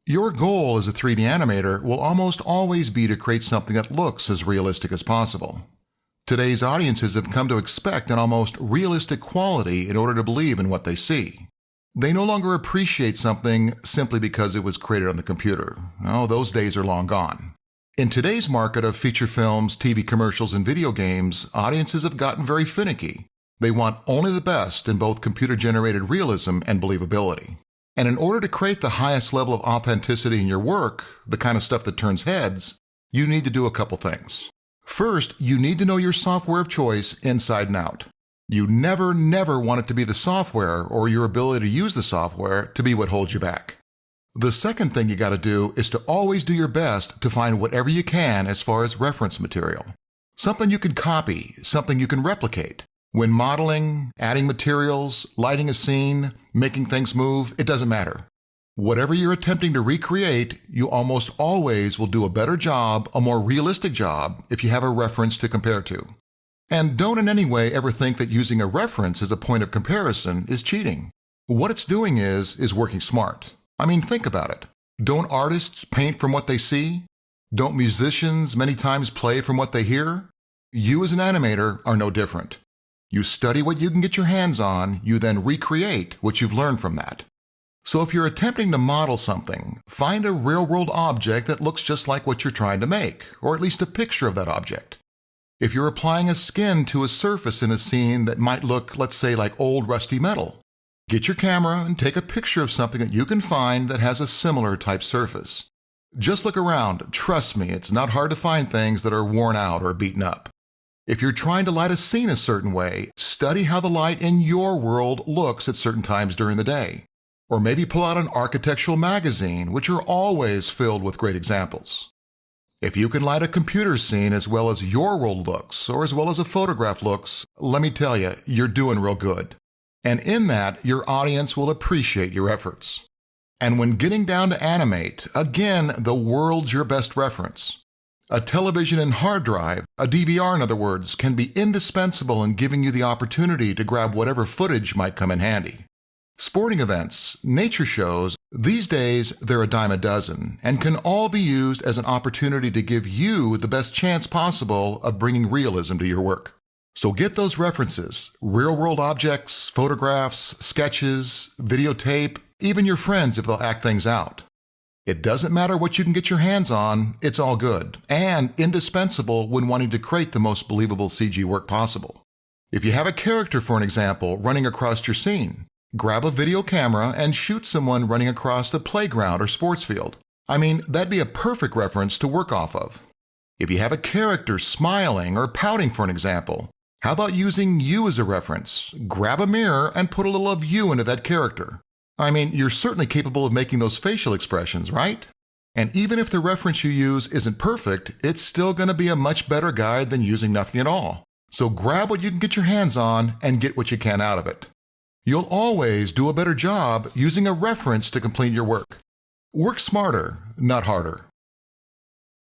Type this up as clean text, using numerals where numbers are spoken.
Your goal as a 3D animator will almost always be to create something that looks as realistic as possible. Today's audiences have come to expect an almost realistic quality in order to believe in what they see. They no longer appreciate something simply because it was created on the computer. Oh, those days are long gone. In today's market of feature films, TV commercials, and video games, audiences have gotten very finicky. They want only the best in both computer-generated realism and believability. And in order to create the highest level of authenticity in your work, the kind of stuff that turns heads, you need to do a couple things. First, you need to know your software of choice inside and out. You never want it to be the software or your ability to use the software to be what holds you back. The second thing you got to do is to always do your best to find whatever you can as far as reference material. Something you can copy, something you can replicate. When modeling, adding materials, lighting a scene, making things move, it doesn't matter. Whatever you're attempting to recreate, you almost always will do a better job, a more realistic job, if you have a reference to compare to. And don't in any way ever think that using a reference as a point of comparison is cheating. What it's doing is working smart. I mean, think about it. Don't artists paint from what they see? Don't musicians many times play from what they hear? You as an animator are no different. You study what you can get your hands on, you then recreate what you've learned from that. So if you're attempting to model something, find a real-world object that looks just like what you're trying to make, or at least a picture of that object. If you're applying a skin to a surface in a scene that might look, let's say, like old rusty metal, get your camera and take a picture of something that you can find that has a similar type surface. Just look around. Trust me, it's not hard to find things that are worn out or beaten up. If you're trying to light a scene a certain way, study how the light in your world looks at certain times during the day. Or maybe pull out an architectural magazine, which are always filled with great examples. If you can light a computer scene as well as your world looks, or as well as a photograph looks, let me tell you, you're doing real good. And in that, your audience will appreciate your efforts. And when getting down to animate, again, the world's your best reference. A television and hard drive, a DVR in other words, can be indispensable in giving you the opportunity to grab whatever footage might come in handy. Sporting events, nature shows, these days they're a dime a dozen and can all be used as an opportunity to give you the best chance possible of bringing realism to your work. So get those references, real-world objects, photographs, sketches, videotape, even your friends if they'll act things out. It doesn't matter what you can get your hands on, it's all good, and indispensable when wanting to create the most believable CG work possible. If you have a character, for an example, running across your scene, grab a video camera and shoot someone running across a playground or sports field. I mean, that'd be a perfect reference to work off of. If you have a character smiling or pouting, for an example, how about using you as a reference? Grab a mirror and put a little of you into that character. I mean, you're certainly capable of making those facial expressions, right? And even if the reference you use isn't perfect, it's still going to be a much better guide than using nothing at all. So grab what you can get your hands on and get what you can out of it. You'll always do a better job using a reference to complete your work. Work smarter, not harder.